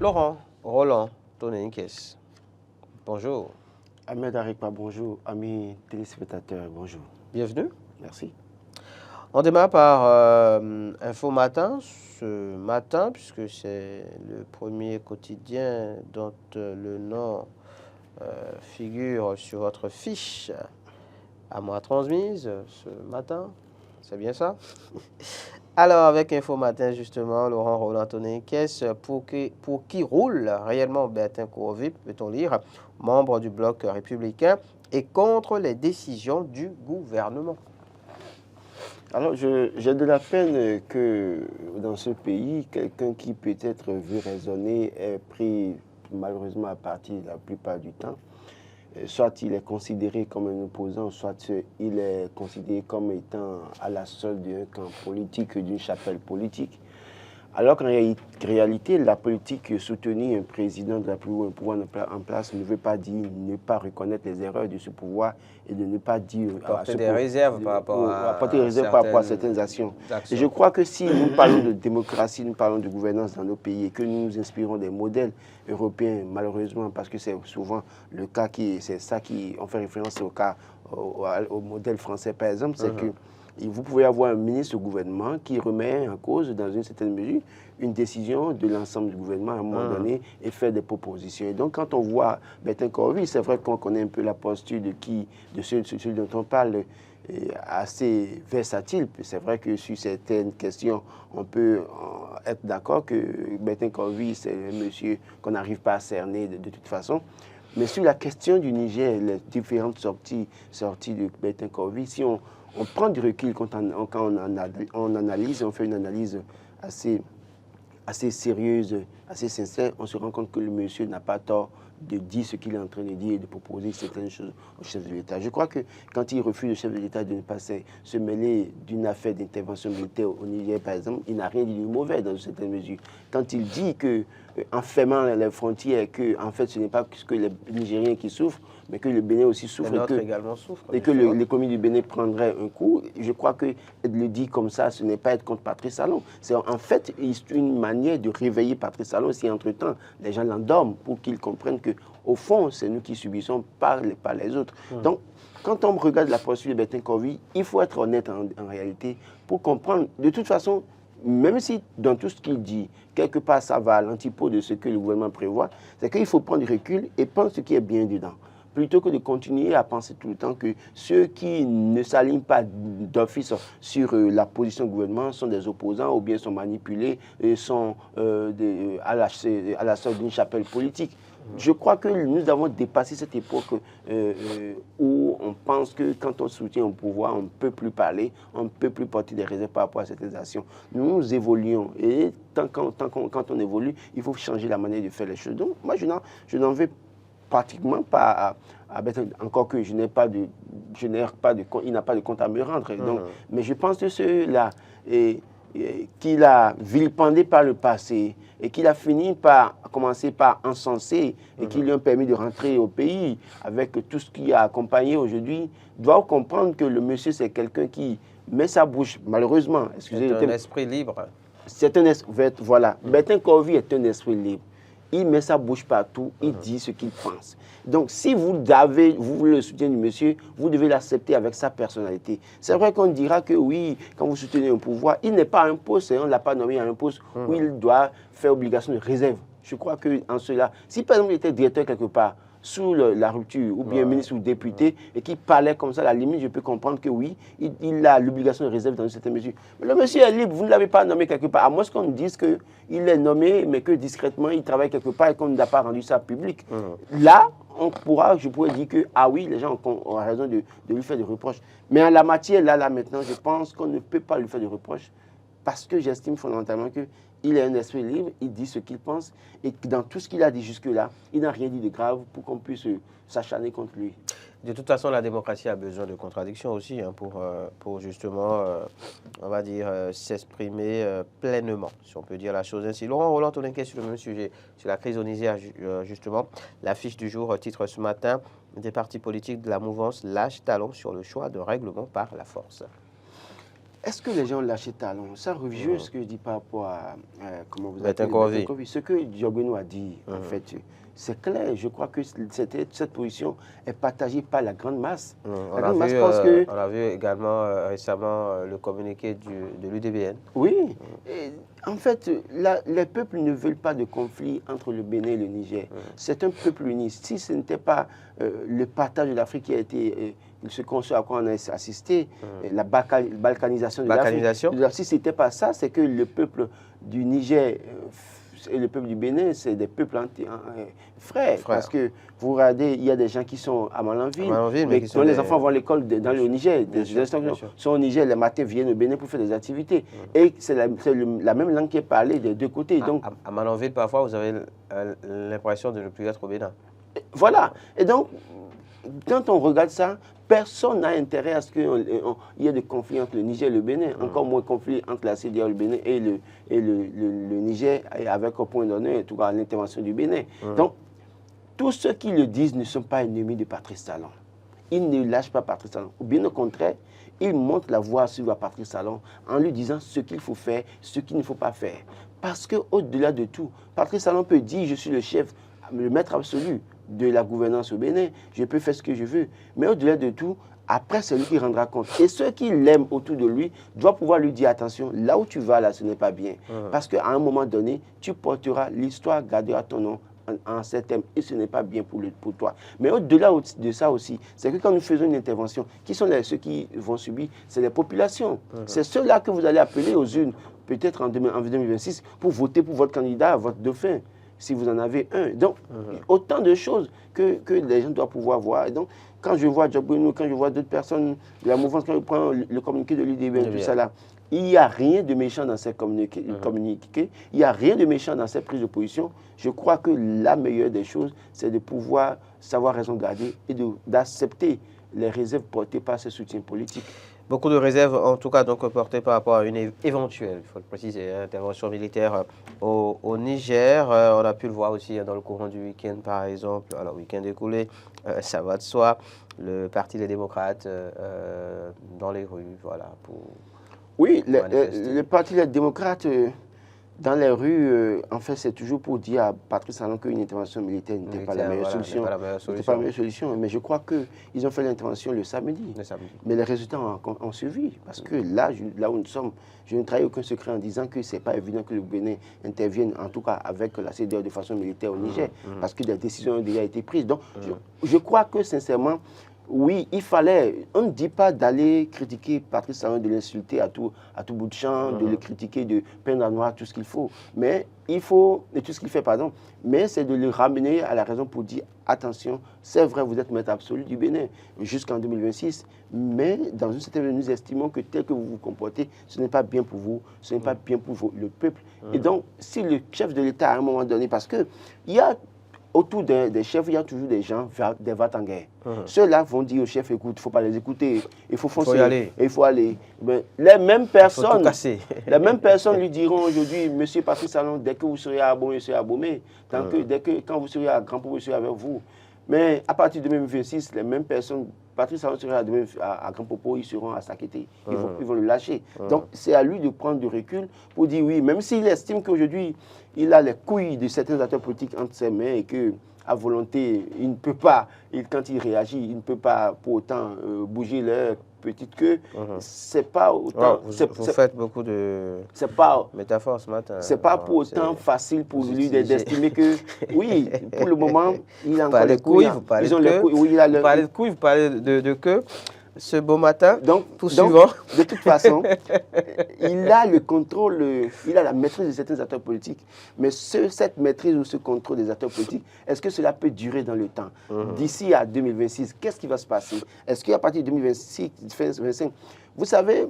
Laurent Roland Tonenques, bonjour. Ahmed Arikpa, bonjour. Amis téléspectateurs, bonjour. Bienvenue. Merci. On démarre par Info Matin, ce matin, puisque c'est le premier quotidien dont le nom figure sur votre fiche à moi transmise ce matin. C'est bien ça? Alors, avec Info Matin, justement, Laurent Roland Tonenques, pour qui roule réellement Bertin Courovi, peut-on lire, membre du bloc républicain, et contre les décisions du gouvernement. Alors, j'ai de la peine que dans ce pays, quelqu'un qui peut-être veut raisonner est pris malheureusement à partie la plupart du temps. Soit il est considéré comme un opposant, soit il est considéré comme étant à la solde d'un camp politique, d'une chapelle politique. Alors qu'en réalité, la politique soutenir un président de la plus haut pouvoir en place ne veut pas dire ne pas reconnaître les erreurs de ce pouvoir et de ne pas dire apporter des réserves par rapport à certaines actions. Et je crois que si nous parlons de démocratie, nous parlons de gouvernance dans nos pays et que nous nous inspirons des modèles européens, malheureusement, parce que c'est souvent le cas c'est ça qui on fait référence au modèle français par exemple, c'est que vous pouvez avoir un ministre du gouvernement qui remet en cause, dans une certaine mesure, une décision de l'ensemble du gouvernement à un moment donné et faire des propositions. Et donc, quand on voit Bertin Courovi, c'est vrai qu'on connaît un peu la posture de celui dont on parle, assez versatile. C'est vrai que sur certaines questions, on peut être d'accord que Bertin Courovi, c'est un monsieur qu'on n'arrive pas à cerner de toute façon. Mais sur la question du Niger, les différentes sorties de Bertin Courovi, si on prend du recul quand on analyse, on fait une analyse assez sérieuse, assez sincère, on se rend compte que le monsieur n'a pas tort de dire ce qu'il est en train de dire et de proposer certaines choses au chef de l'État. Je crois que quand il refuse au chef de l'État de ne pas se mêler d'une affaire d'intervention militaire au Niger, par exemple, il n'a rien dit de mauvais dans une certaine mesure. Quand il dit que en fermant les frontières, que en fait ce n'est pas que les Nigériens qui souffrent, mais que le Bénin aussi souffre et que l'économie du Bénin prendrait un coup, je crois que le dire comme ça, ce n'est pas être contre Patrice Talon. C'est en fait une manière de réveiller Patrice Talon si entre-temps les gens l'endorment pour qu'ils comprennent que au fond, c'est nous qui subissons par les autres. Donc, quand on regarde la posture de Bertin Courovi, il faut être honnête en réalité pour comprendre. De toute façon, même si dans tout ce qu'il dit, quelque part ça va à l'antipode de ce que le gouvernement prévoit, c'est qu'il faut prendre du recul et prendre ce qui est bien dedans. Plutôt que de continuer à penser tout le temps que ceux qui ne s'alignent pas d'office sur la position du gouvernement sont des opposants ou bien sont manipulés et sont à la sorte d'une chapelle politique. Je crois que nous avons dépassé cette époque où on pense que quand on soutient un pouvoir, on ne peut plus parler, on ne peut plus porter des réserves par rapport à certaines actions. Nous évoluons et quand on évolue, il faut changer la manière de faire les choses. Donc moi, je n'en veux pratiquement pas à Bertin, encore que il n'a pas de compte à me rendre. Donc, mais je pense que ceux-là qu'il a vilipendé par le passé et qu'il a fini par commencer par encenser et qui lui ont permis de rentrer au pays avec tout ce qui a accompagné aujourd'hui, doivent comprendre que le monsieur, c'est quelqu'un qui met sa bouche, malheureusement. C'est un esprit libre. C'est un esprit, voilà. Bertin Courovi est un esprit libre. Il met sa bouche partout, il dit ce qu'il pense. Donc, si vous voulez le soutien du monsieur, vous devez l'accepter avec sa personnalité. C'est vrai qu'on dira que oui, quand vous soutenez un pouvoir, il n'est pas à un poste, on ne l'a pas nommé à un poste où il doit faire obligation de réserve. Je crois qu'en cela, si par exemple il était directeur quelque part, sous la rupture, ou bien ministre ou député, et qui parlait comme ça, à la limite, je peux comprendre que oui, il a l'obligation de réserve dans une certaine mesure. Mais le monsieur est libre, vous ne l'avez pas nommé quelque part, à moins qu'on dise qu'il est nommé, mais que discrètement, il travaille quelque part et qu'on n'a pas rendu ça public. Là, je pourrais dire que, ah oui, les gens ont raison de lui faire des reproches. Mais en la matière, là, maintenant, je pense qu'on ne peut pas lui faire des reproches, parce que j'estime fondamentalement qu'il est un esprit libre, il dit ce qu'il pense, et que dans tout ce qu'il a dit jusque-là, il n'a rien dit de grave pour qu'on puisse s'acharner contre lui. De toute façon, la démocratie a besoin de contradictions aussi pour justement, on va dire, s'exprimer pleinement, si on peut dire la chose ainsi. Laurent Roland Tonenques sur le même sujet, sur la crise au Niger, justement. L'affiche du jour titre ce matin, des partis politiques de la mouvance lâchent talon sur le choix de règlement par la force. Est-ce que les gens ont lâché talon? Ça revient ce que je dis par rapport à, comment vous appelez, ce que Diogbenou a dit, en fait, c'est clair. Je crois que cette position est partagée par la grande masse. On a vu également récemment le communiqué de l'UDBN. Oui. Et, en fait, les peuples ne veulent pas de conflit entre le Bénin et le Niger. C'est un peuple uni. Si ce n'était pas le partage de l'Afrique qui a été... ce à quoi on a assisté, la balkanisation de l'Afrique. Si ce n'était pas ça, c'est que le peuple du Niger et le peuple du Bénin, c'est des peuples frères. Parce que vous regardez, il y a des gens qui sont à Malanville, mais dont les enfants vont à l'école dans le Niger. Des gens sont au Niger, les matins viennent au Bénin pour faire des activités. Et c'est la même langue qui est parlée des deux côtés. Donc, à Malanville, parfois, vous avez l'impression de ne plus être au Bénin. Voilà. Et donc, quand on regarde ça, personne n'a intérêt à ce qu'il y ait des conflits entre le Niger et le Bénin, encore moins conflits entre la CEDEAO, le Bénin et le Niger, avec au point d'honneur, en tout cas l'intervention du Bénin. Donc, tous ceux qui le disent ne sont pas ennemis de Patrice Talon. Ils ne lâchent pas Patrice Talon. Bien au contraire, ils montrent la voie sur Patrice Talon en lui disant ce qu'il faut faire, ce qu'il ne faut pas faire. Parce qu'au-delà de tout, Patrice Talon peut dire « je suis le chef, le maître absolu » de la gouvernance au Bénin, je peux faire ce que je veux. Mais au-delà de tout, après, c'est lui qui rendra compte. Et ceux qui l'aiment autour de lui doivent pouvoir lui dire, attention, là où tu vas, là, ce n'est pas bien. Parce qu'à un moment donné, tu porteras, l'histoire gardera ton nom en ces thèmes, et ce n'est pas bien pour toi. Mais au-delà de ça aussi, c'est que quand nous faisons une intervention, qui sont ceux qui vont subir? C'est les populations. C'est ceux-là que vous allez appeler aux urnes, peut-être en 2026, pour voter pour votre candidat, votre dauphin, si vous en avez un. Donc, autant de choses que les gens doivent pouvoir voir. Et donc, quand je vois Diogbenou, quand je vois d'autres personnes, la mouvance, quand je prends le communiqué de l'UDBN, tout ça là, il n'y a rien de méchant dans ces communiqués, il n'y a rien de méchant dans ces prises de position. Je crois que la meilleure des choses, c'est de pouvoir savoir raison garder et d'accepter les réserves portées par ces soutiens politiques. Beaucoup de réserves, en tout cas, donc portées par rapport à une éventuelle, il faut le préciser, intervention militaire au Niger. On a pu le voir aussi dans le courant du week-end, par exemple. Alors, week-end écoulé, ça va de soi. Le Parti des démocrates dans les rues, voilà, pour... Oui, le Parti des démocrates dans les rues, en fait, c'est toujours pour dire à Patrice Talon qu'une intervention militaire n'était pas la meilleure solution. C'était pas la meilleure solution. Mais je crois qu'ils ont fait l'intervention le samedi. Mais les résultats ont suivi. Parce que là où nous sommes, je ne trahis aucun secret en disant que ce n'est pas évident que le Bénin intervienne, en tout cas avec la CEDEAO de façon militaire au Niger. Parce que des décisions ont déjà été prises. Donc, je crois que, sincèrement, oui, il fallait, on ne dit pas d'aller critiquer Patrice Talon, de l'insulter à tout bout de champ, de le critiquer, de peindre à noir tout ce qu'il faut. Mais il faut, et tout ce qu'il fait, pardon, mais c'est de le ramener à la raison pour dire, attention, c'est vrai, vous êtes maître absolu du Bénin jusqu'en 2026, mais dans une certaine mesure, nous estimons que tel que vous vous comportez, ce n'est pas bien pour vous, ce n'est pas bien pour le peuple. Et donc, si le chef de l'État, à un moment donné, parce que il y a autour des chefs, il y a toujours des gens, des va-t-en-guerre. Ceux-là vont dire au chef, écoute, il ne faut pas les écouter, il faut foncer, il faut aller. Mais les mêmes personnes, les mêmes personnes lui diront aujourd'hui, monsieur Patrice Talon, dès que vous serez à Abomey, vous serez à Abomey. Quand vous serez à Grand-Pont, vous serez avec vous. Mais à partir de 2026, les mêmes personnes, Patrice Talon sera à Grand-Popo, ils seront à Sakété. Ils vont le lâcher. Donc, c'est à lui de prendre du recul pour dire oui, même s'il estime qu'aujourd'hui, il a les couilles de certains acteurs politiques entre ses mains et qu'à volonté, il ne peut pas, quand il réagit, il ne peut pas pour autant bouger leur petite queue. C'est pas autant... Vous faites beaucoup de métaphores ce matin. C'est pas pour autant facile pour lui d'estimer que, oui, pour le moment, il a encore les couilles. Vous parlez de couilles, vous parlez de queue. Ce beau matin, poursuivant. De toute façon, il a le contrôle, il a la maîtrise de certains acteurs politiques. Mais cette maîtrise ou ce contrôle des acteurs politiques, est-ce que cela peut durer dans le temps? D'ici à 2026, qu'est-ce qui va se passer? Est-ce qu'à partir de 2026, 2025, vous savez,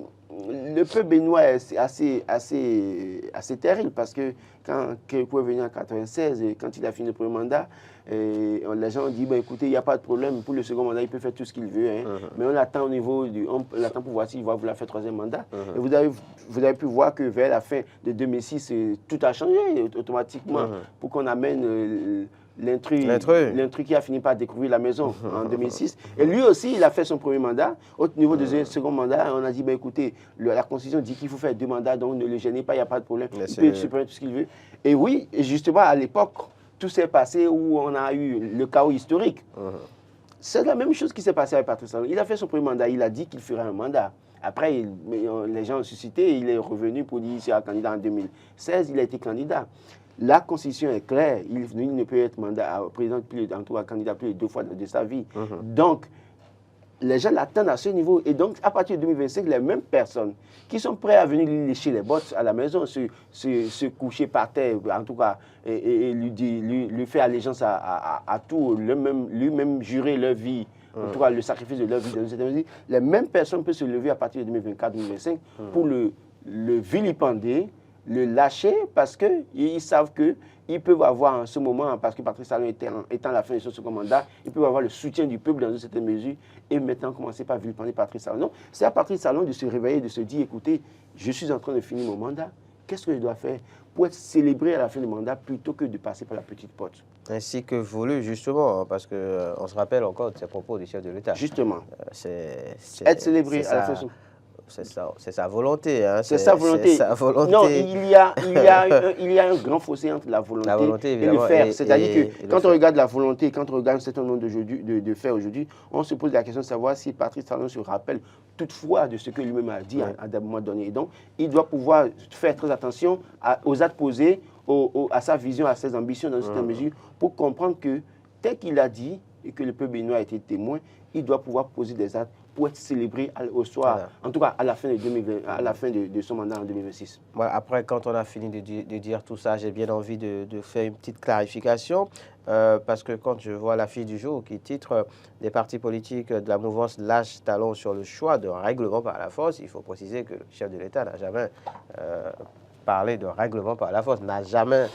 le peuple béninois est assez terrible parce que quand Kékou est venu en 1996, quand il a fini le premier mandat, les gens ont dit, bah, écoutez, il n'y a pas de problème, pour le second mandat, il peut faire tout ce qu'il veut, hein, mais on attend on attend pour voir s'il va vouloir faire troisième mandat. Et vous avez pu voir que vers la fin de 2006, tout a changé automatiquement pour qu'on amène l'intrus qui a fini par découvrir la maison en 2006. Et lui aussi, il a fait son premier mandat. Au niveau du second mandat, on a dit, ben, écoutez, la Constitution dit qu'il faut faire 2 mandats, donc ne le gênez pas, il n'y a pas de problème. Il peut supprimer tout ce qu'il veut. Et oui, justement, à l'époque, tout s'est passé où on a eu le chaos historique. C'est la même chose qui s'est passé avec Patrice Talon. Il a fait son premier mandat, il a dit qu'il ferait un mandat. Après, les gens ont suscité, il est revenu pour dire qu'il sera candidat en 2016, il a été candidat. La Constitution est claire, il ne peut être président en tout cas candidat plus de 2 fois de sa vie. Donc, les gens l'attendent à ce niveau. Et donc, à partir de 2025, les mêmes personnes qui sont prêtes à venir lui lécher les bottes à la maison, se coucher par terre, en tout cas, et lui faire allégeance à tout, lui-même jurer leur vie, en tout cas le sacrifice de leur vie dans cette mesure, les mêmes personnes peuvent se lever à partir de 2024-2025 pour le vilipender, le lâcher, parce qu'ils savent qu'ils peuvent avoir en ce moment, parce que Patrice Talon étant à la fin de son second mandat, ils peuvent avoir le soutien du peuple dans une certaine mesure et maintenant commencer par vilipender Patrice Talon. Non, c'est à Patrice Talon de se réveiller, de se dire, écoutez, je suis en train de finir mon mandat, qu'est-ce que je dois faire pour être célébré à la fin du mandat plutôt que de passer par la petite porte. Ainsi que voulu, justement, parce qu'on se rappelle encore de ces propos du chef de l'État. Justement. Être célébré à la fin. C'est sa volonté. Hein. C'est sa volonté. Non, il y a un grand fossé entre la volonté et le faire. C'est-à-dire que quand on regarde la volonté, quand on regarde un certain nombre de faits aujourd'hui, on se pose la question de savoir si Patrice Talon se rappelle toutefois de ce que lui-même a dit à un moment donné. Et donc, il doit pouvoir faire très attention aux actes posés, à sa vision, à ses ambitions dans une certaine mesure, pour comprendre que, tel qu'il a dit, et que le peuple béninois a été témoin, il doit pouvoir poser des actes pour être célébré au soir, en tout cas à la fin de son mandat en 2026. Voilà, après, quand on a fini de dire tout ça, j'ai bien envie de faire une petite clarification, parce que quand je vois l'affiche du jour qui titre « Des partis politiques de la mouvance lâchent Talon sur le choix de règlement par la force », il faut préciser que le chef de l'État n'a jamais parlé de règlement par la force, n'a jamais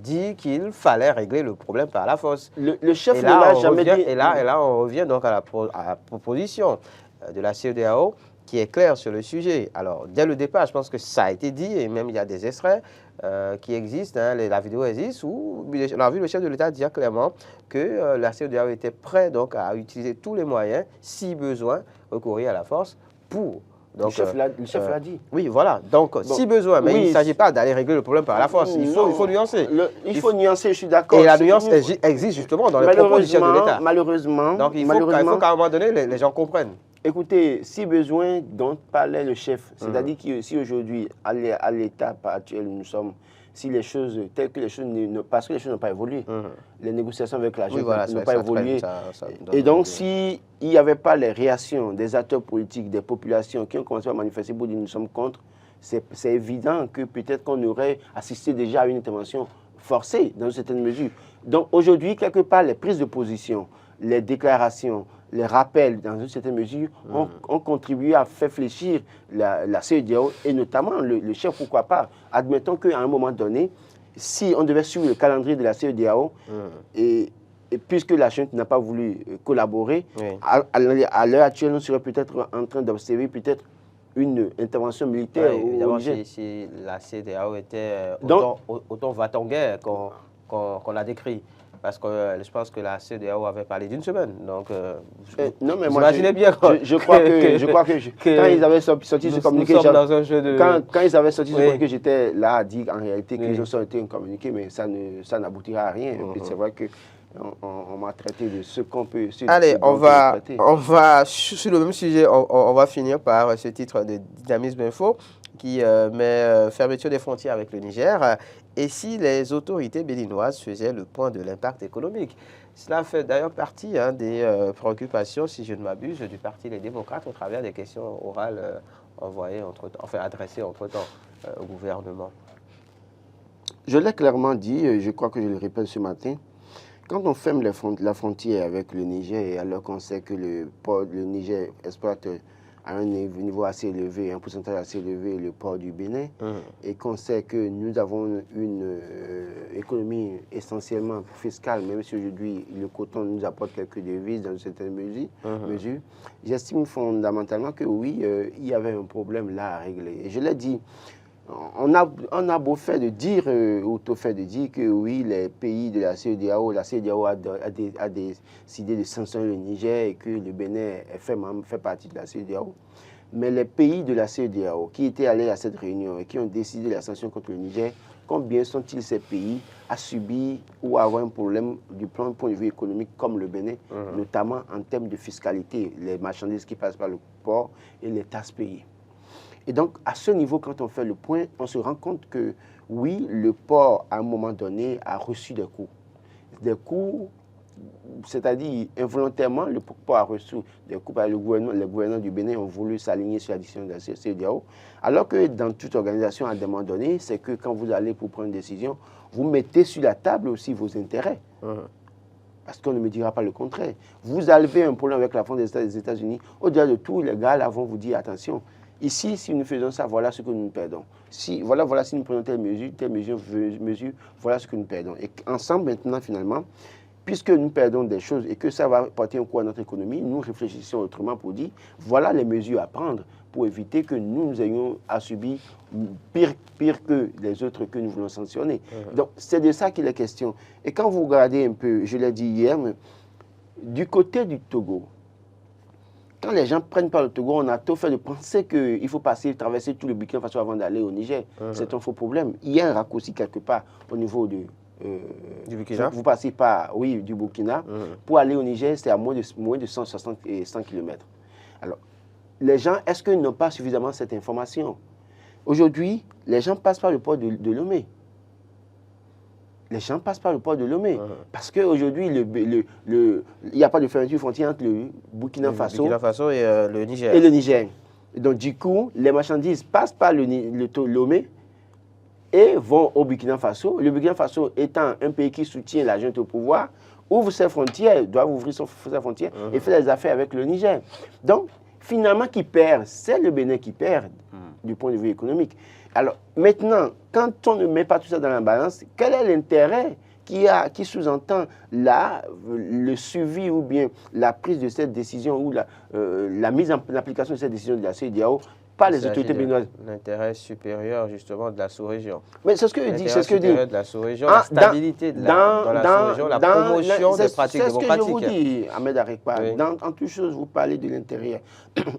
dit qu'il fallait régler le problème par la force. Le chef ne l'a jamais dit. Et là, on revient donc à la proposition de la CEDEAO qui est claire sur le sujet. Alors, dès le départ, je pense que ça a été dit, et même il y a des extraits qui existent, hein, la vidéo existe, où on a vu le chef de l'État dire clairement que la CEDEAO était prête donc, à utiliser tous les moyens, si besoin, recourir à la force pour... Donc, le chef l'a dit. Oui, voilà. Donc, si besoin, mais il ne s'agit pas d'aller régler le problème par la force. Il faut nuancer. Il faut nuancer, je suis d'accord. Et la nuance existe justement dans les propos du chef de l'État. Malheureusement. Donc, il faut qu'à un moment donné, les gens comprennent. Écoutez, si besoin, dont parlait le chef, c'est-à-dire que si aujourd'hui, à l'état actuel, nous sommes, si les choses, telles que les choses, parce que les choses n'ont pas évolué, les négociations avec la junte n'ont pas évolué. Et donc, s'il n'y avait pas les réactions des acteurs politiques, des populations qui ont commencé à manifester pour dire nous sommes contre, c'est évident que peut-être qu'on aurait assisté déjà à une intervention forcée dans une certaine mesure. Donc, aujourd'hui, quelque part, les prises de position, les déclarations, les rappels, dans une certaine mesure, ont contribué à faire fléchir la CEDEAO et notamment le chef, pourquoi pas. Admettons qu'à un moment donné, si on devait suivre le calendrier de la CEDEAO, et puisque la junte n'a pas voulu collaborer, à l'heure actuelle, on serait peut-être en train d'observer peut-être une intervention militaire. Oui, évidemment, si la CEDEAO était autant va-t-en-guerre qu'on l'a décrit. Parce que je pense que la CEDEAO avait parlé d'une semaine. Donc, non, mais moi, imaginez bien. Je crois que quand ils avaient sorti ce communiqué, quand ils avaient sorti ce communiqué, j'étais là à dire en réalité qu'ils ont sorti un communiqué, mais ça n'aboutira à rien. C'est vrai que on m'a traité de ce qu'on peut. Allez, on va sur le même sujet, on va finir par ce titre de Dynamisme Info qui met fermeture des frontières avec le Niger. Et si les autorités béninoises faisaient le point de l'impact économique? Cela fait d'ailleurs partie des préoccupations, si je ne m'abuse, du Parti Les Démocrates au travers des questions orales adressées entre-temps au gouvernement. Je l'ai clairement dit, je crois que je le répète ce matin, quand on ferme la frontière avec le Niger, et alors qu'on sait que le Niger exploite à un niveau assez élevé, un pourcentage assez élevé, le port du Bénin, et qu'on sait que nous avons une économie essentiellement fiscale, même si aujourd'hui le coton nous apporte quelques devises dans une certaine mesure, j'estime fondamentalement que oui, il y avait un problème là à régler. Et je l'ai dit, on a beau fait de dire, ou tout fait de dire que oui, les pays de la CEDEAO a décidé de sanctionner le Niger et que le Bénin fait partie de la CEDEAO. Mais les pays de la CEDEAO qui étaient allés à cette réunion et qui ont décidé la sanction contre le Niger, combien sont-ils ces pays à subir ou à avoir un problème du point de vue économique comme le Bénin, notamment en termes de fiscalité, les marchandises qui passent par le port et les taxes payées. Et donc, à ce niveau, quand on fait le point, on se rend compte que, oui, le port, à un moment donné, a reçu des coups. Des coups, c'est-à-dire, involontairement, le port a reçu des coups. Les gouvernants du Bénin ont voulu s'aligner sur la décision de la CEDEAO. Alors que dans toute organisation, à un moment donné, c'est que quand vous allez pour prendre une décision, vous mettez sur la table aussi vos intérêts. Parce qu'on ne me dira pas le contraire. Vous avez un problème avec la France des États-Unis. Au-delà de tout, les gars là vont vous dire, attention, ici, si nous faisons ça, voilà ce que nous perdons. Si nous prenons telle mesure, voilà ce que nous perdons. Et ensemble, maintenant, finalement, puisque nous perdons des choses et que ça va porter un coup à notre économie, nous réfléchissons autrement pour dire, voilà les mesures à prendre pour éviter que nous ayons à subir pire que les autres que nous voulons sanctionner. Donc, c'est de ça qu'il est question. Et quand vous regardez un peu, je l'ai dit hier, du côté du Togo, quand les gens prennent par le Togo, on a tout fait de penser qu'il faut traverser tout le Burkina Faso avant d'aller au Niger. C'est un faux problème. Il y a un raccourci quelque part au niveau du Burkina. Vous passez par, du Burkina. Pour aller au Niger, c'est à moins de 160 et 100 km. Alors, les gens, est-ce qu'ils n'ont pas suffisamment cette information? Aujourd'hui, les gens passent par le port de Lomé. Les gens passent par le port de Lomé. Parce qu'aujourd'hui, il n'y a pas de fermeture frontière entre le Burkina Faso et le Niger. Et le Niger. Donc, du coup, les marchandises passent par le Lomé et vont au Burkina Faso. Le Burkina Faso étant un pays qui soutient la junte au pouvoir, ouvre ses frontières, doit ouvrir ses frontières et fait des affaires avec le Niger. Donc, finalement, qui perd? C'est le Bénin qui perd du point de vue économique. Alors, maintenant, quand on ne met pas tout ça dans la balance, quel est l'intérêt qui sous-entend le suivi ou bien la prise de cette décision ou la mise en application de cette décision de la CEDEAO par les autorités béninoises? L'intérêt supérieur, justement, de la sous-région. Mais c'est ce que je dis. C'est ce que je dis. De la sous-région, la stabilité dans la sous-région, la promotion des pratiques démocratiques. C'est ce que je vous dis, Ahmed Arekpa. Oui. En toute chose, vous parlez de l'intérêt,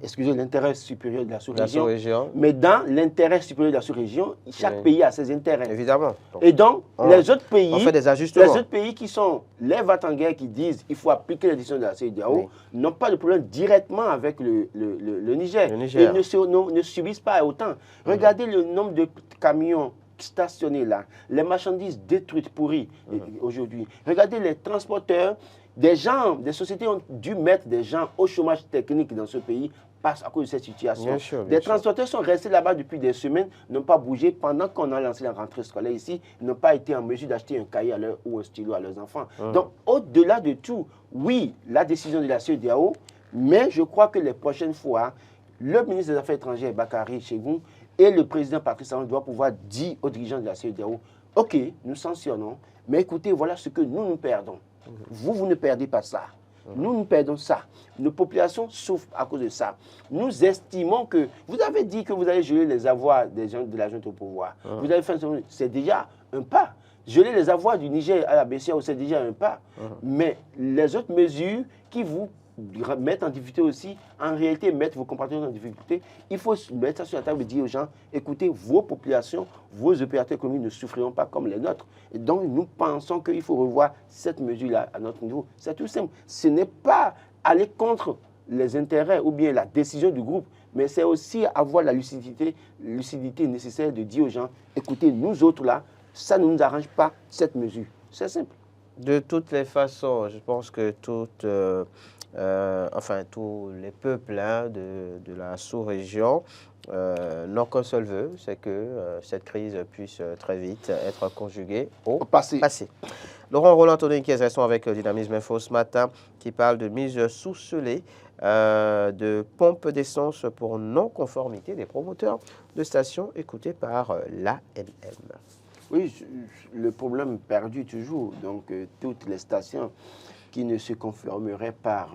excusez, l'intérêt supérieur de la sous-région. Mais dans l'intérêt supérieur de la sous-région, chaque pays a ses intérêts. Évidemment. Et donc, les autres pays, on fait des ajustements. Les autres pays qui sont les va-t-en-guerre qui disent qu'il faut appliquer les décisions de la CEDEAO, n'ont pas de problème directement avec le Niger. Ils ne subissent pas autant. Regardez le nombre de camions stationnés là, les marchandises détruites, pourries aujourd'hui. Regardez les transporteurs, des sociétés ont dû mettre des gens au chômage technique dans ce pays à cause de cette situation. Des transporteurs sont restés là-bas depuis des semaines, n'ont pas bougé pendant qu'on a lancé la rentrée scolaire ici, ils n'ont pas été en mesure d'acheter un cahier ou un stylo à leurs enfants. Donc, au-delà de tout, oui, la décision de la CEDEAO, mais je crois que les prochaines fois, le ministre des Affaires étrangères, Bakary Chegou, et le président Patrice Talon doivent pouvoir dire aux dirigeants de la CEDEAO, OK, nous sanctionnons, mais écoutez, voilà ce que nous perdons. Vous ne perdez pas ça. Nous perdons ça. Nos populations souffrent à cause de ça. Nous estimons que, vous avez dit que vous allez geler les avoirs des gens de la junte au pouvoir. Vous avez fait c'est déjà un pas. Geler les avoirs du Niger à la BCEAO, c'est déjà un pas. Mais les autres mesures qui vous mettre en difficulté aussi, en réalité mettre vos compatriotes en difficulté, il faut mettre ça sur la table et dire aux gens, écoutez, vos populations, vos opérateurs économiques ne souffriront pas comme les nôtres. Et donc, nous pensons qu'il faut revoir cette mesure-là à notre niveau. C'est tout simple. Ce n'est pas aller contre les intérêts ou bien la décision du groupe, mais c'est aussi avoir la lucidité nécessaire de dire aux gens, écoutez, nous autres là, ça ne nous arrange pas cette mesure. C'est simple. De toutes les façons, je pense que tous les peuples de la sous-région n'ont qu'un seul vœu, c'est que cette crise puisse très vite être conjuguée au passé. Laurent Roland, Anthony Inquiès, restons avec Dynamisme Info ce matin, qui parle de mise sous scellé de pompes d'essence pour non-conformité des promoteurs de stations écoutés par l'ANM. Oui, le problème perdu toujours. Donc, toutes les stations qui ne se conformerait pas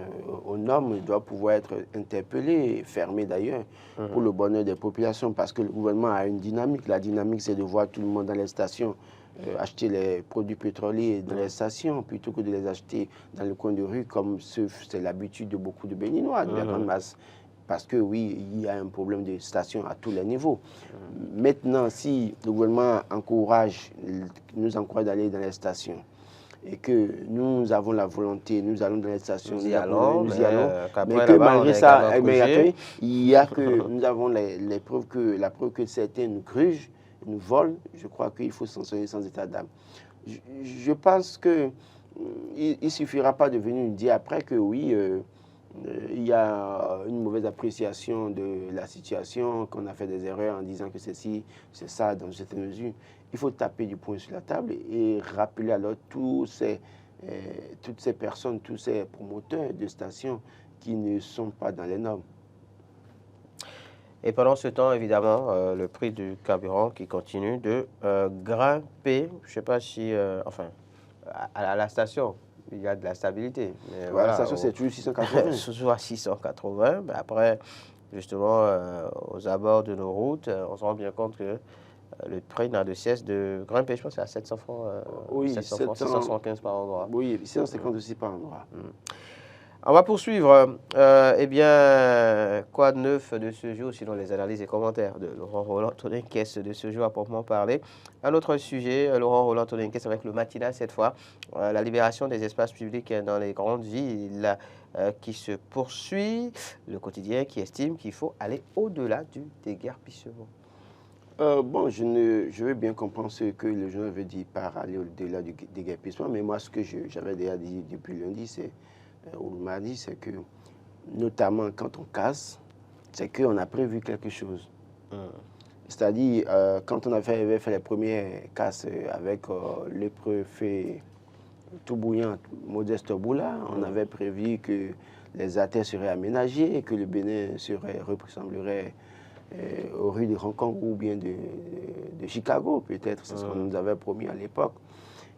aux normes doit pouvoir être interpellé, fermé d'ailleurs, pour le bonheur des populations, parce que le gouvernement a une dynamique. La dynamique, c'est de voir tout le monde dans les stations acheter les produits pétroliers dans les stations, plutôt que de les acheter dans le coin de rue, comme c'est l'habitude de beaucoup de Béninois, de la grande masse. Parce que oui, il y a un problème de station à tous les niveaux. Maintenant, si le gouvernement nous encourage d'aller dans les stations, et que nous avons la volonté, nous allons dans les stations, nous y allons, mais que malgré ça, il y a que nous avons la preuve que certains nous grugent, nous volent. Je crois qu'il faut sanctionner sans état d'âme. Je pense qu'il ne suffira pas de venir nous dire après que oui, il y a une mauvaise appréciation de la situation, qu'on a fait des erreurs en disant que c'est ça dans cette mesure. Il faut taper du poing sur la table et rappeler alors toutes ces personnes, tous ces promoteurs de stations qui ne sont pas dans les normes. Et pendant ce temps, évidemment, le prix du carburant qui continue de grimper. Je ne sais pas si, à la station, il y a de la stabilité. Mais voilà, la station, c'est toujours 680. Toujours à 680. Mais après, justement, aux abords de nos routes, on se rend bien compte que le prix n'a de cesse de grimper. Je pense que c'est à 700 francs, oui, 775 par endroit. Oui, 650 aussi par endroit. On va poursuivre. Eh bien, quoi de neuf de ce jour, sinon les analyses et commentaires de Laurent Roland-Toninquès de ce jour à proprement parler. Un autre sujet, Laurent Roland-Toninquès avec le matinal cette fois, la libération des espaces publics dans les grandes villes qui se poursuit. Le quotidien qui estime qu'il faut aller au-delà du déguerpissement. Bon, je veux bien comprendre ce que le journal veut dire par aller au-delà du déguerpissement, mais moi, ce que j'avais déjà dit depuis lundi, ou le mardi, c'est que, notamment quand on casse, c'est qu'on a prévu quelque chose. C'est-à-dire, quand on avait fait les premières casses avec le préfet tout bouillant, Modeste Boula, on avait prévu que les artères seraient aménagées et que le Bénin ressemblerait aux rues de Hong Kong ou bien de Chicago, peut-être, c'est ce qu'on nous avait promis à l'époque.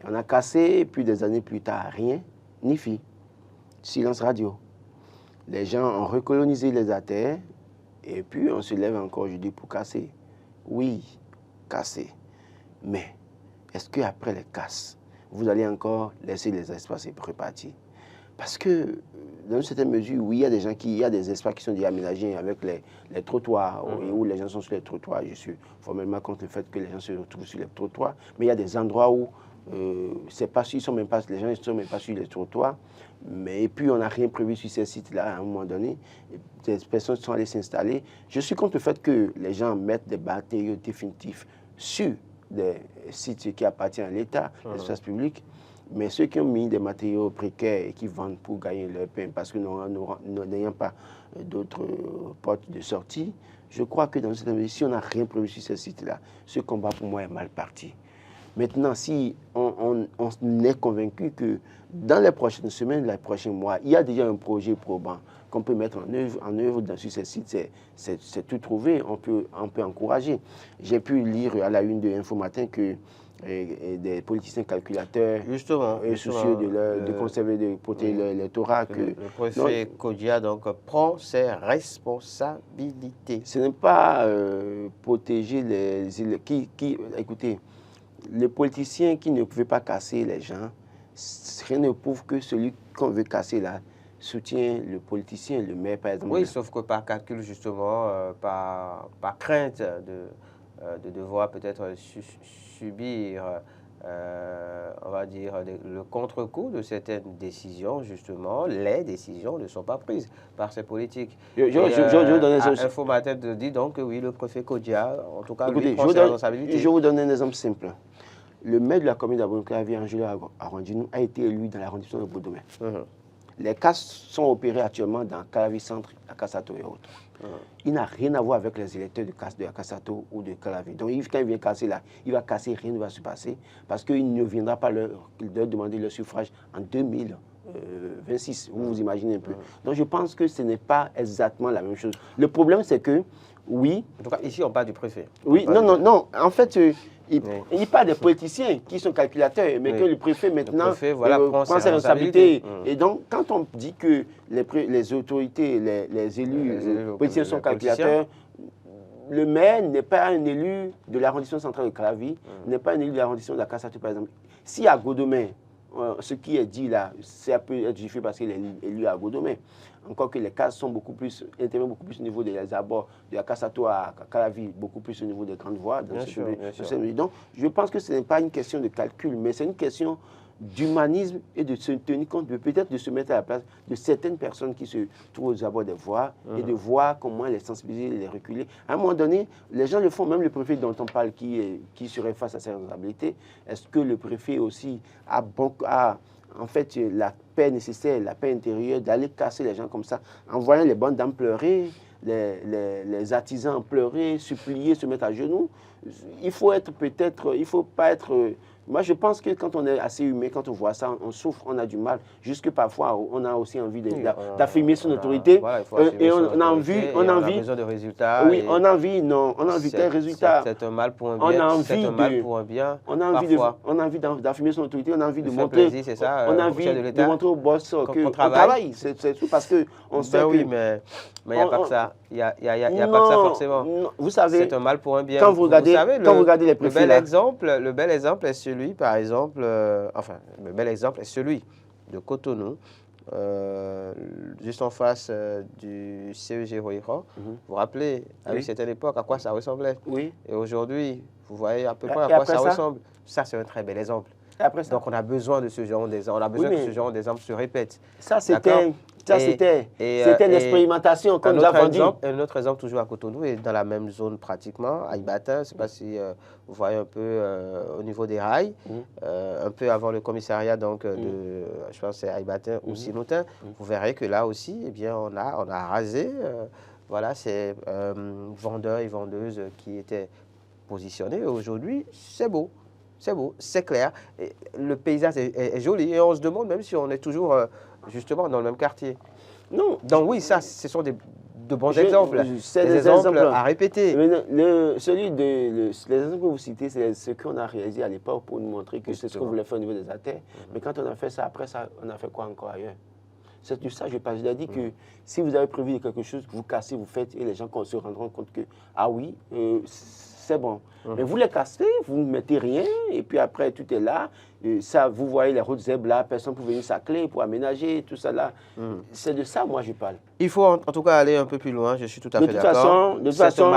On a cassé, et puis des années plus tard, rien, ni fi. Silence radio. Les gens ont recolonisé les artères, et puis on se lève encore aujourd'hui pour casser. Oui, casser. Mais est-ce qu'après les casses, vous allez encore laisser les espaces repartir? Parce que, dans une certaine mesure, oui, il y a des espaces qui sont déjà aménagés avec les trottoirs, où les gens sont sur les trottoirs. Je suis formellement contre le fait que les gens se retrouvent sur les trottoirs, mais il y a des endroits où les gens ne sont même pas sur les trottoirs. Et puis, on n'a rien prévu sur ces sites-là à un moment donné. Des personnes sont allées s'installer. Je suis contre le fait que les gens mettent des matériaux définitifs sur des sites qui appartiennent à l'État, l'espace public. Mais ceux qui ont mis des matériaux précaires et qui vendent pour gagner leur pain parce que n'ayant pas d'autres portes de sortie, je crois que dans cette mesure, si on n'a rien prévu sur ces sites-là, ce combat pour moi est mal parti. Maintenant, si on est convaincu que dans les prochaines semaines, les prochains mois, il y a déjà un projet probant qu'on peut mettre en œuvre sur ces sites, c'est tout trouvé, on peut encourager. J'ai pu lire à la une de Info Matin que des politiciens calculateurs soucieux de conserver, de protéger l'électorat. Le préfet Kodia donc prend ses responsabilités. Ce n'est pas protéger écoutez, les politiciens qui ne pouvaient pas casser les gens, rien ne prouve que celui qu'on veut casser là soutient le politicien, le maire par exemple. Oui, sauf que par calcul justement, par crainte de devoir peut-être subir, on va dire, le contre-coup de certaines décisions, justement, les décisions ne sont pas prises par ces politiques. Info Matin dit donc que oui, le préfet Kodia, en tout cas, lui prend ses responsabilités. Je vous donne un exemple simple. Le maire de la commune d'Abonklavi, Angelo Arondinou, a été élu dans l'arrondissement de Bodomé. Les casses sont opérées actuellement dans Calavi Centre, à Kassato et autres. Il n'a rien à voir avec les électeurs de Kassato ou de Calavi. Donc, quand il vient casser là, il va casser, rien ne va se passer, parce qu'il ne viendra pas leur demander le suffrage en 2026. Vous imaginez un peu. Donc, je pense que ce n'est pas exactement la même chose. Le problème, c'est que, oui... En tout cas, ici, on parle du préfet. Oui, non. En fait, Il parle des politiciens qui sont calculateurs, mais que le préfet maintenant prend ses responsabilités. Et donc, quand on dit que les autorités, les élus, les politiciens sont calculateurs, le maire n'est pas un élu de l'arrondissement central de Calavi, n'est pas un élu de l'arrondissement de la Kassatou, par exemple. Si à Godomé, ce qui est dit là, ça peut être justifié parce qu'il est élu à Godomé. Encore que les cas sont interviennent beaucoup plus au niveau des abords de la Kassatou à Calavi, beaucoup plus au niveau des grandes voies. Donc, je pense que ce n'est pas une question de calcul, mais c'est une question d'humanisme et de se tenir compte, peut-être de se mettre à la place de certaines personnes qui se trouvent aux abords des voies et de voir comment les sensibiliser, les reculer. À un moment donné, les gens le font, même le préfet dont on parle qui serait face à ses responsabilités. Est-ce que le préfet aussi a en fait la paix nécessaire, la paix intérieure, d'aller casser les gens comme ça, en voyant les bonnes dames pleurer, les artisans pleurer, supplier, se mettre à genoux? Il faut pas être... Moi, je pense que quand on est assez humain, quand on voit ça, on souffre, on a du mal. Jusque parfois, on a aussi envie d'affirmer son autorité. Et on a besoin de résultats. Oui, on a envie tel résultat. C'est un mal pour un bien. C'est un mal pour un bien. On a envie d'affirmer son autorité. On a envie de montrer. On a envie de montrer au boss qu'on travaille. C'est tout parce qu'on sait que. Oui, mais il n'y a pas que ça. Il n'y a pas que ça forcément. Vous savez. C'est un mal pour un bien. Quand vous regardez les préfets là. Le bel exemple est celui, par exemple, le bel exemple est celui de Cotonou, juste en face du CEG Rohira. Vous vous rappelez, à une certaine époque, à quoi ça ressemblait? Oui. Et aujourd'hui, vous voyez à peu près à quoi ça ressemble. Ça, c'est un très bel exemple. Donc, on a besoin de ce genre d'exemple. On a besoin que ce genre d'exemple se répète. Ça, c'était l'expérimentation qu'on nous a vendu. Un autre exemple, toujours à Cotonou, et dans la même zone pratiquement, à Ibatin. Je ne sais pas si vous voyez un peu au niveau des rails, un peu avant le commissariat, donc, je pense que c'est à Ibatin ou Sinoutin. Vous verrez que là aussi, eh bien, on a rasé ces vendeurs et vendeuses qui étaient positionnés. Aujourd'hui, c'est beau. C'est beau, c'est clair. Et le paysage est joli et on se demande même si on est toujours justement dans le même quartier. Non. Donc oui, ça, ce sont de bons exemples. C'est des exemples à répéter. Mais les exemples que vous citez, c'est ce qu'on a réalisé à l'époque pour nous montrer que c'est ce qu'on voulait faire au niveau des artères. Mais quand on a fait ça, après ça, on a fait quoi encore ailleurs? C'est tout ça, je parle. Je l'ai dit que si vous avez prévu quelque chose, vous cassez, vous faites, et les gens se rendront compte que, ah oui, c'est bon. Mais vous les cassez, vous ne mettez rien, et puis après, tout est là. Ça, vous voyez les routes zèbres là, personne pour venir sacler, pour aménager, tout ça là. C'est de ça, moi, je parle. Il faut en tout cas aller un peu plus loin, je suis tout à fait d'accord. De toute façon,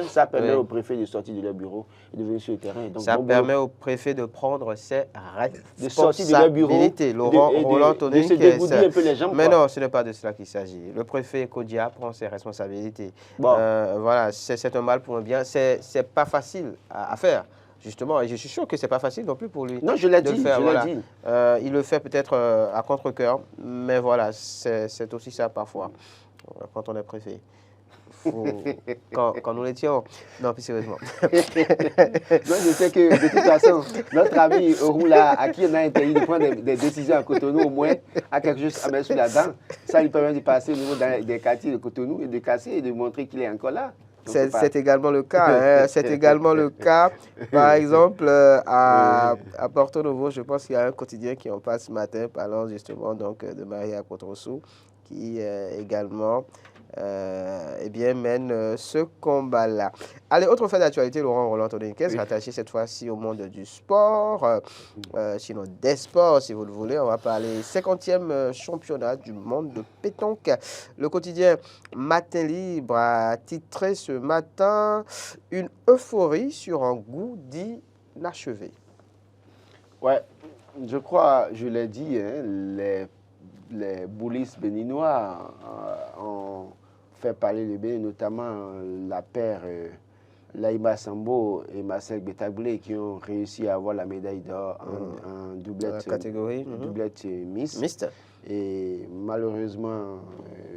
ça permet au préfet de sortir de leur bureau et de venir sur le terrain. Donc, ça permet au préfet de prendre ses responsabilités. De sortir de leur bureau. Roland Tonnet, de se dégourdir un peu les jambes. Mais non, ce n'est pas de cela qu'il s'agit. Le préfet Kodia prend ses responsabilités. Bon. Voilà, c'est un mal pour un bien. C'est pas facile à faire. Justement, et je suis sûr que ce n'est pas facile non plus pour lui. Non, je l'ai dit. Il le fait peut-être à contre-cœur, mais voilà, c'est aussi ça parfois, quand on est préfet. Quand nous l'étions. Non, plus sérieusement. Moi, je sais que de toute façon, notre ami Roula, à qui on a interdit de prendre des décisions à Cotonou, au moins, a quelque chose à mettre sous la dent. Ça lui permet de passer au niveau des quartiers de Cotonou et de casser et de montrer qu'il est encore là. C'est également le cas. C'est également le cas, par exemple, à Porto Novo, je pense qu'il y a un quotidien qui en passe ce matin, parlant justement donc, de Maria Cotrossou, qui également mène ce combat-là. Allez, autre fait d'actualité, Laurent Roland Tonenquez, rattaché cette fois-ci au monde du sport, sinon des sports, si vous le voulez. On va parler 50e championnat du monde de pétanque. Le quotidien Matin Libre a titré ce matin « Une euphorie sur un goût d'inachevé ». Ouais, je crois, je l'ai dit, les boulistes béninois ont fait parler le Bénin, notamment la paire Laïma Sambo et Marcel Betaglé qui ont réussi à avoir la médaille d'or en doublette, doublette mixte. Et malheureusement,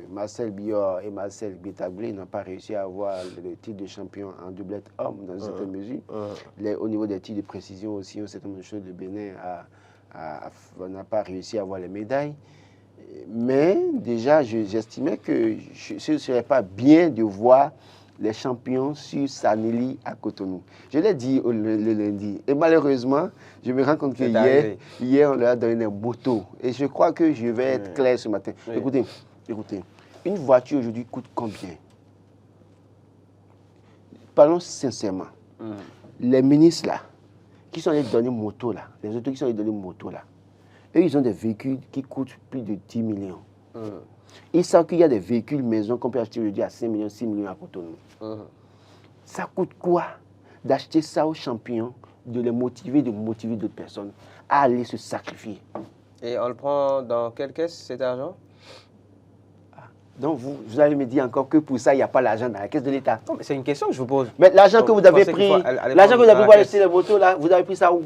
Marcel Bior et Marcel Betaglé n'ont pas réussi à avoir le titre de champion en doublette homme dans une certaine mesure. Au niveau des titres de précision aussi, un certain nombre de choses, le Bénin n'a pas réussi à avoir les médailles. Mais déjà, j'estimais que ce ne serait pas bien de voir les champions sur Sanelli à Cotonou. Je l'ai dit le lundi. Et malheureusement, je me rends compte que hier, on leur a donné des motos. Et je crois que je vais être clair ce matin. Oui. Écoutez, une voiture aujourd'hui coûte combien? Parlons sincèrement. Les ministres là, qui sont allés donner moto là, les autres qui sont allés donner moto là, eux, ils ont des véhicules qui coûtent plus de 10 millions. Ils savent qu'il y a des véhicules maison qu'on peut acheter aujourd'hui à 5 millions, 6 millions à Cotonou. Ça coûte quoi d'acheter ça aux champions, de les motiver, de motiver d'autres personnes à aller se sacrifier? Et on le prend dans quelle caisse cet argent? Donc vous allez me dire encore que pour ça, il n'y a pas l'argent dans la caisse de l'État. Non, mais c'est une question que je vous pose. Mais l'argent que vous avez pris, l'argent que vous avez pour acheter les motos là, vous avez pris ça où?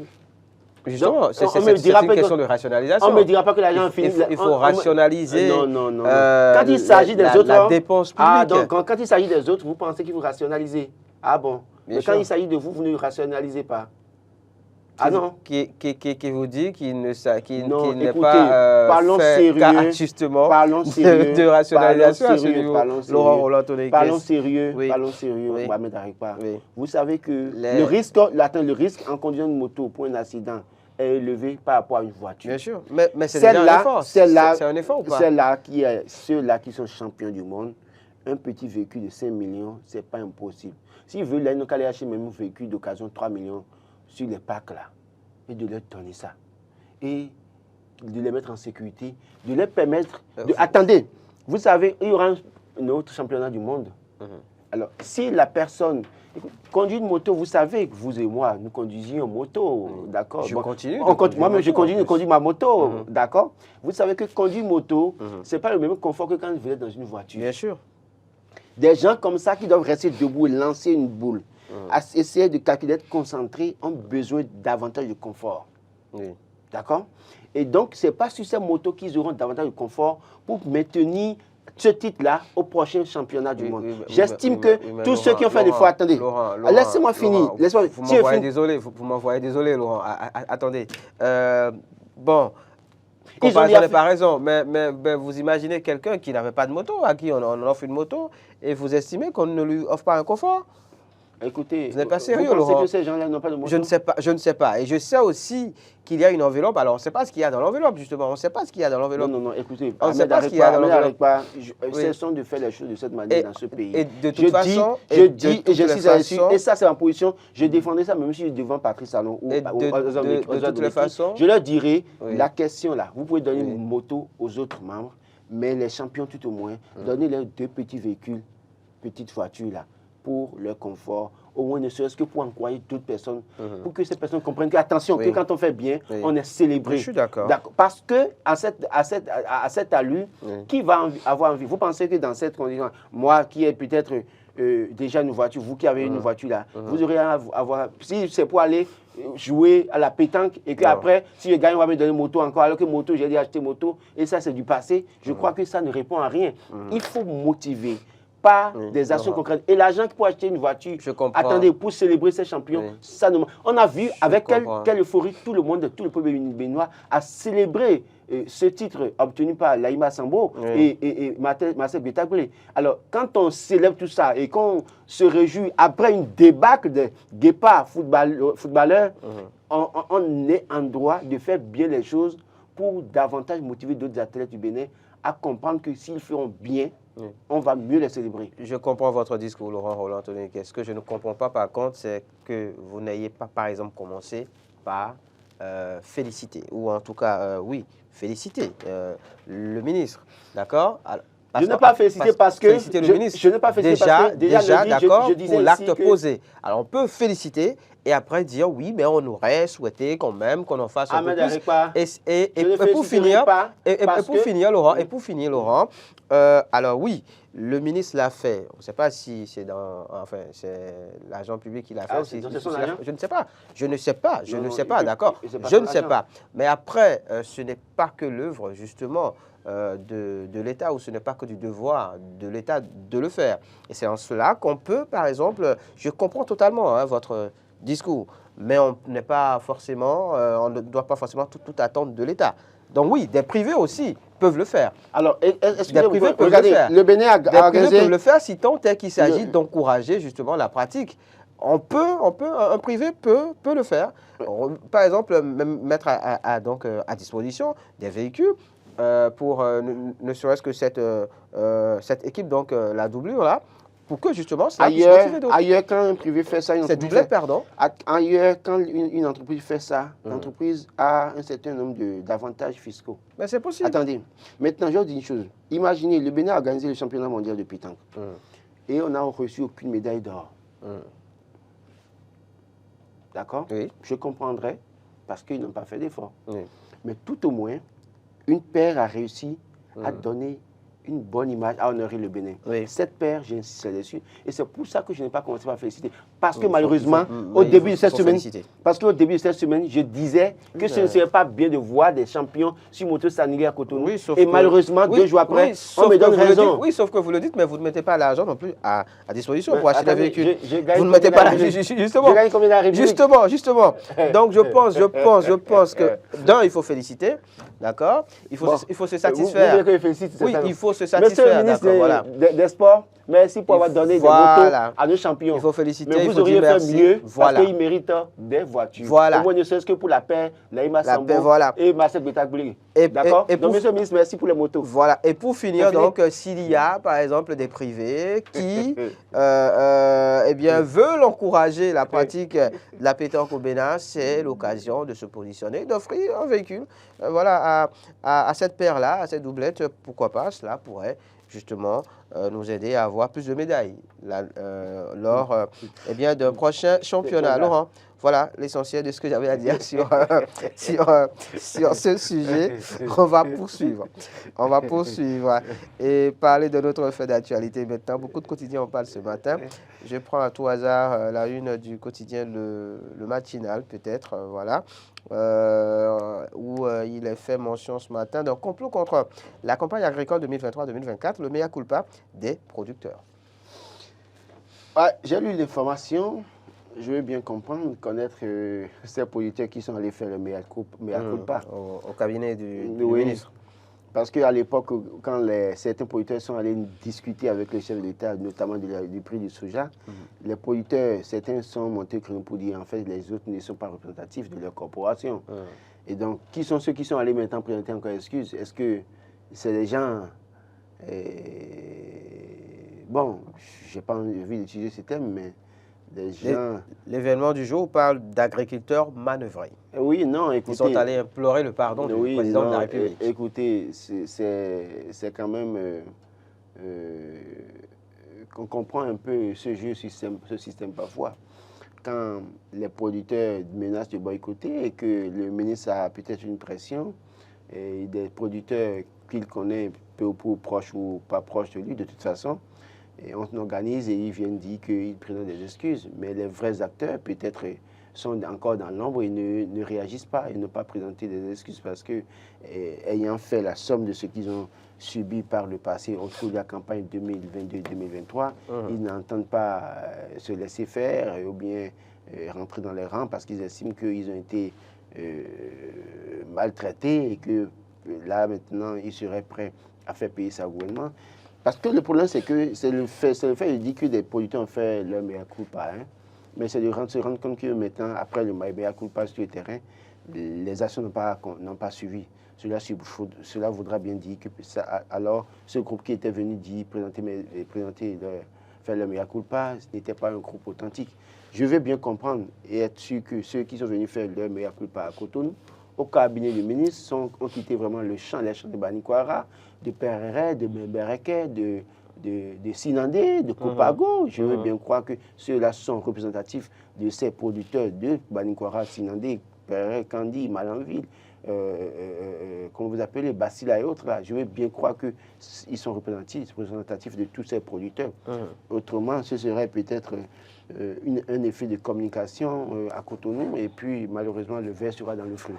Justement, c'est une question de rationalisation. On ne me dira pas que l'argent finit. Il faut rationaliser non. Quand il s'agit des autres, la dépense publique. Ah, donc quand il s'agit des autres, vous pensez qu'il faut rationaliser. Ah bon. Mais quand il s'agit de vous, vous ne rationalisez pas. Ah non. Qui vous dit qu'il n'est pas fait justement de rationalisation à ce niveau. Laurent Roland-Tonné. Parlons sérieux. Mohamed Arikpa. Vous savez que le risque en conduisant une moto pour un accident est élevé par rapport à une voiture. Bien sûr, mais c'est déjà un effort. C'est un effort ou pas? Ceux-là qui sont champions du monde, un petit véhicule de 5 millions, ce n'est pas impossible. S'ils veulent, ils n'ont qu'à aller acheter même un véhicule d'occasion 3 millions sur les parcs là, et de leur donner ça. Et de les mettre en sécurité, de leur permettre de... Attendez, vous savez, il y aura un autre championnat du monde. Alors, si la personne conduit une moto, vous savez que vous et moi, nous conduisions une moto, d'accord? Je continue. Moi-même, je continue de conduire ma moto, d'accord? Vous savez que conduire une moto, ce n'est pas le même confort que quand vous êtes dans une voiture. Bien sûr. Des gens comme ça qui doivent rester debout et lancer une boule, essayer de calculer, d'être concentrés, ont besoin davantage de confort. D'accord? Et donc, ce n'est pas sur ces motos qu'ils auront davantage de confort pour maintenir ce titre-là au prochain championnat du monde. J'estime que tous ceux qui ont fait l'effort, attendez, laissez-moi finir. Vous m'envoyez désolé, Laurent. Attendez. Bon, comparaison n'est pas raison, mais vous imaginez quelqu'un qui n'avait pas de moto, à qui on offre une moto, et vous estimez qu'on ne lui offre pas un confort? Écoutez, vous n'êtes pas sérieux, Laurent. Vous pensez que ces gens-là n'ont pas de moto? Je ne sais pas. Et je sais aussi qu'il y a une enveloppe. Alors, on ne sait pas ce qu'il y a dans l'enveloppe, justement. On ne sait pas ce qu'il y a dans l'enveloppe. Non, écoutez, on ne sait pas ce qu'il y a dans l'enveloppe. Cessons de faire les choses de cette manière dans ce pays. Et de toute façon, et ça, c'est ma position. Je défendais ça même si je suis devant Patrice Talon ou de toutes les façons. Je leur dirais, la question là, vous pouvez donner une moto aux autres membres, mais les champions tout au moins, donnez-leur 2 petits véhicules, petites voitures là, pour leur confort, au moins ne serait-ce que pour encourager d'autres personnes, pour que ces personnes comprennent que, attention, que quand on fait bien, on est célébré. Je suis d'accord. Parce que à cette allure, qui va avoir envie? Vous pensez que dans cette condition, moi qui ai peut-être déjà une voiture, vous qui avez une voiture là, vous aurez à avoir, si c'est pour aller jouer à la pétanque et qu'après, si je gagne, on va me donner moto encore, alors que moto, j'ai dit acheter moto, et ça c'est du passé, je crois que ça ne répond à rien. Il faut motiver par des actions concrètes. Et l'argent pour acheter une voiture, attendez, pour célébrer ces champions, ça ne... On a vu avec quelle euphorie tout le monde, tout le peuple béninois a célébré ce titre obtenu par Laïma Sambo et Marcel Betaglé. Alors, quand on célèbre tout ça et qu'on se réjouit après une débâcle de guépards footballeurs, on est en droit de faire bien les choses pour davantage motiver d'autres athlètes du Bénin à comprendre que s'ils feront bien, on va mieux les célébrer. Je comprends votre discours, Laurent Roland-Tonné. Ce que je ne comprends pas, par contre, c'est que vous n'ayez pas, par exemple, commencé par féliciter, ou en tout cas, féliciter le ministre. D'accord? Je n'ai pas félicité parce que... Féliciter le ministre. Je n'ai pas félicité parce que... Déjà, d'accord, pour l'acte posé. Alors, on peut féliciter et après dire, oui, mais on aurait souhaité quand même qu'on en fasse un peu plus. Et pour finir, Laurent, alors oui, le ministre l'a fait. On ne sait pas si c'est c'est l'agent public qui l'a fait. Je ne sais pas. Je ne sais pas, d'accord. Je ne sais pas. Mais après, ce n'est pas que l'œuvre, justement, de l'État, ou ce n'est pas que du devoir de l'État de le faire. Et c'est en cela qu'on peut, par exemple, je comprends totalement votre discours, mais on n'est pas forcément, on ne doit pas forcément tout attendre de l'État. Donc oui, des privés aussi peuvent le faire. Alors, est-ce que des privés peuvent le faire? Le Bénin a organisé... Des privés peuvent le faire si tant est qu'il s'agit d'encourager justement la pratique. Un privé peut le faire. Par exemple, mettre à disposition des véhicules pour ne serait-ce que cette équipe, donc la doublure là, pour que justement ça puisse motiver d'autres. Ailleurs, quand un privé fait ça, c'est doublette, pardon. Ailleurs, quand une entreprise fait ça, l'entreprise a un certain nombre d'avantages fiscaux. Mais c'est possible. Attendez, maintenant, je vous dis une chose. Imaginez, le Bénin a organisé le championnat mondial de pétanque. Et on n'a reçu aucune médaille d'or. D'accord? Oui. Je comprendrais, parce qu'ils n'ont pas fait d'effort. Oui. Mais tout au moins, une paire a réussi à donner une bonne image, à honorer le Bénin. Oui. Cette paire, j'insiste dessus. Et c'est pour ça que je n'ai pas commencé par féliciter. Parce que malheureusement, au début de cette semaine, je disais que ce ne serait pas bien de voir des champions sur moto sanguinaire à Cotonou. Oui, et malheureusement, 2 jours après, on me donne raison. Oui, sauf que vous le dites, mais vous ne mettez pas l'argent non plus à disposition pour acheter des véhicules. Vous ne mettez pas l'argent, justement. Je gagne combien d'argent? Justement. Donc je pense que d'un, il faut féliciter, d'accord? Il faut se satisfaire. Oui, il faut se satisfaire. Monsieur le ministre des Sports, merci pour avoir donné des motos à nos champions. Il faut féliciter, mais vous auriez fait mieux parce qu'ils méritent des voitures. Voilà. Au moins ne serait-ce que pour la paix, Naïma Sambo et Marcel Bétagoulé. D'accord? Donc, monsieur le ministre, merci pour les motos. Voilà. Et pour finir, donc, s'il y a, par exemple, des privés qui veulent encourager la pratique de la pétanque au Bénin, c'est l'occasion de se positionner, d'offrir un véhicule à cette paire-là, à cette doublette. Pourquoi pas? Cela pourrait justement nous aider à avoir plus de médailles lors d'un prochain championnat. Laurent, voilà l'essentiel de ce que j'avais à dire sur ce sujet. On va poursuivre et parler de notre fait d'actualité maintenant. Beaucoup de quotidiens en parlent ce matin. Je prends à tout hasard la une du quotidien le matinal peut-être, voilà. Où il est fait mention ce matin d'un complot contre la campagne agricole 2023-2024, le mea culpa des producteurs. J'ai lu l'information, je veux bien comprendre, connaître ces producteurs qui sont allés faire le mea culpa. Au cabinet du ministre. Parce qu'à l'époque, quand certains producteurs sont allés discuter avec le chef de l'État, notamment du prix du soja, les producteurs, certains sont montés pour dire en fait les autres ne sont pas représentatifs de leur corporation. Et donc, qui sont ceux qui sont allés maintenant présenter encore excuse? Est-ce que c'est des gens... bon, je n'ai pas envie d'utiliser ce terme, mais des gens... L'événement du jour parle d'agriculteurs manœuvrés. Oui, non, écoutez... Ils sont allés implorer le pardon du président de la République. Écoutez, c'est quand même... qu'on comprend un peu ce système parfois. Quand les producteurs menacent de boycotter et que le ministre a peut-être une pression, et des producteurs qu'il connaît peu ou peu proches ou pas proches de lui, de toute façon, et on organise et ils viennent dire qu'ils présentent des excuses. Mais les vrais acteurs, peut-être, sont encore dans l'ombre et ne réagissent pas et ne pas présenter des excuses parce que, ayant fait la somme de ce qu'ils ont subi par le passé au cours de la campagne 2022-2023, ils n'entendent pas se laisser faire ou bien rentrer dans les rangs parce qu'ils estiment qu'ils ont été maltraités et que là, maintenant, ils seraient prêts à faire payer ça au gouvernement. Parce que le problème, c'est que c'est le fait de dire que des producteurs ont fait leur mea culpa, mais c'est de se rendre compte que maintenant, après le mea culpa sur le terrain, les actions n'ont pas suivi. Cela voudra bien dire que alors ce groupe qui était venu faire le mea culpa, ce n'était pas un groupe authentique. Je veux bien comprendre et être sûr que ceux qui sont venus faire leur mea culpa à Cotonou, au cabinet du ministre, ont quitté vraiment les champs de Banikwara, de Pereret, de Membereke, de Sinandé, de Copago. Je veux bien croire que ceux-là sont représentatifs de ces producteurs de Banikwara, Sinandé, Pereret, Kandi, Malanville, comment vous appelez, Basila et autres. Là. Je veux bien croire qu'ils sont représentatifs de tous ces producteurs. Autrement, ce serait peut-être un effet de communication à Cotonou et puis malheureusement le verre sera dans le feu.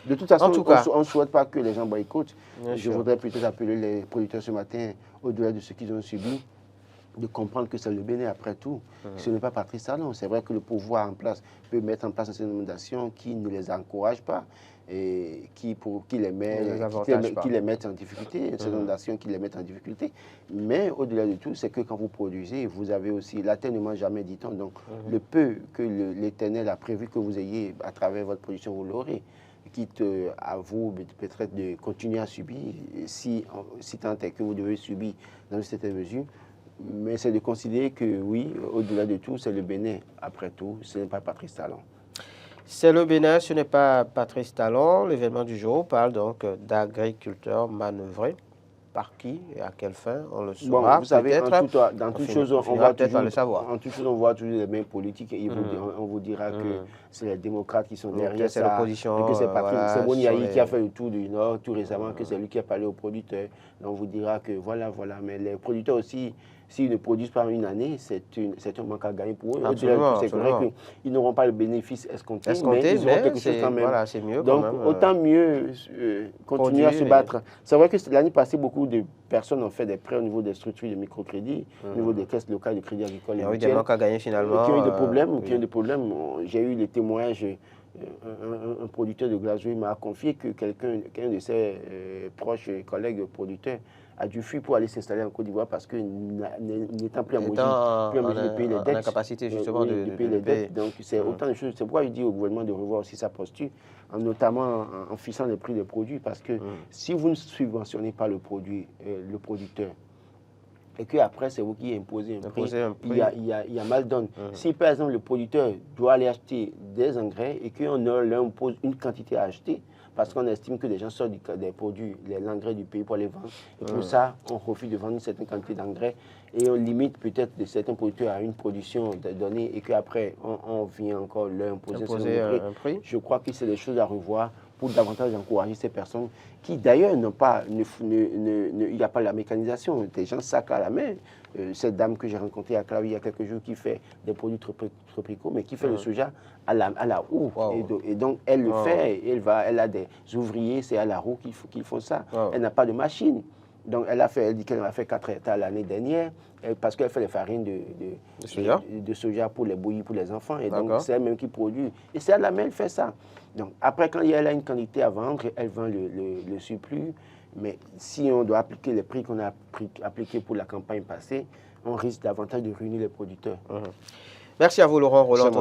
De toute façon, on ne souhaite pas que les gens boycottent. Je voudrais peut-être appeler les producteurs ce matin, au-delà de ce qu'ils ont subi, de comprendre que c'est le Bénin après tout. Ce n'est pas Patrice Talon. C'est vrai que le pouvoir en place peut mettre en place une nomination qui ne les encourage pas et qui les met en difficulté, une nomination qui les met en difficulté. Mais au-delà de tout, c'est que quand vous produisez, vous avez aussi, la terre ne mange jamais, dit-on. Donc, le peu que l'Éternel a prévu que vous ayez à travers votre production, vous l'aurez. Quitte à vous peut-être de continuer à subir, si tant est que vous devez subir dans une certaine mesure. Mais c'est de considérer que oui, au-delà de tout, c'est le Bénin. Après tout, ce n'est pas Patrice Talon. C'est le Bénin, ce n'est pas Patrice Talon. L'événement du jour parle donc d'agriculteurs manœuvrés. Par qui et à quelle fin, on le saura. Bon, vous savez, dans toute chose, on voit toujours les mains politiques et on vous dira que c'est les démocrates qui sont derrière ça, l'opposition, que c'est Patrice Boniaï qui a fait le tour du Nord tout récemment, que c'est lui qui a parlé aux producteurs. Donc on vous dira que voilà, mais les producteurs aussi, s'ils ne produisent pas une année, c'est un manque à gagner pour eux. C'est vrai qu'ils n'auront pas le bénéfice escompté, mais ils auront quelque chose quand même. Voilà, c'est mieux. Donc autant mieux continuer à se battre. C'est vrai que l'année passée, beaucoup de personnes ont fait des prêts au niveau des structures de microcrédit, au niveau des caisses locales de crédit agricole. Il y a eu des manques à gagner finalement. Qui ont eu des problèmes. J'ai eu les témoignages. Un producteur de glaçons m'a confié que qu'un de ses proches collègues producteurs a dû fuir pour aller s'installer en Côte d'Ivoire parce que n'étant plus en mesure de payer les dettes. Incapacité justement de payer les dettes. Donc c'est autant de choses. C'est pourquoi je dis au gouvernement de revoir aussi sa posture, notamment en fixant les prix des produits, parce que si vous ne subventionnez pas le producteur, et qu'après, c'est vous qui imposez un prix. Il y a mal donne. Si, par exemple, le producteur doit aller acheter des engrais et qu'on leur impose une quantité à acheter, parce qu'on estime que les gens sortent des produits, l'engrais du pays pour les vendre, et pour ça, on refuse de vendre une certaine quantité d'engrais et on limite peut-être certains producteurs à une production donnée et qu'après, on vient encore leur imposer un prix. Je crois que c'est des choses à revoir pour davantage encourager ces personnes qui d'ailleurs n'ont pas, il n'y a pas la mécanisation, des gens sac à la main. Cette dame que j'ai rencontrée à Clavi il y a quelques jours qui fait des produits tropicaux, mais qui fait le soja à la roue. Wow. Et donc elle le fait, elle a des ouvriers, c'est à la roue qu'ils font ça. Wow. Elle n'a pas de machine. Donc elle dit qu'elle a fait 4 hectares l'année dernière parce qu'elle fait les farines de soja pour les bouillies pour les enfants. Et donc c'est elle-même qui produit. Et c'est à la main, elle fait ça. Donc après, quand elle a une quantité à vendre, elle vend le surplus. Mais si on doit appliquer les prix qu'on a appliqués pour la campagne passée, on risque davantage de ruiner les producteurs. Merci à vous, Laurent Roland.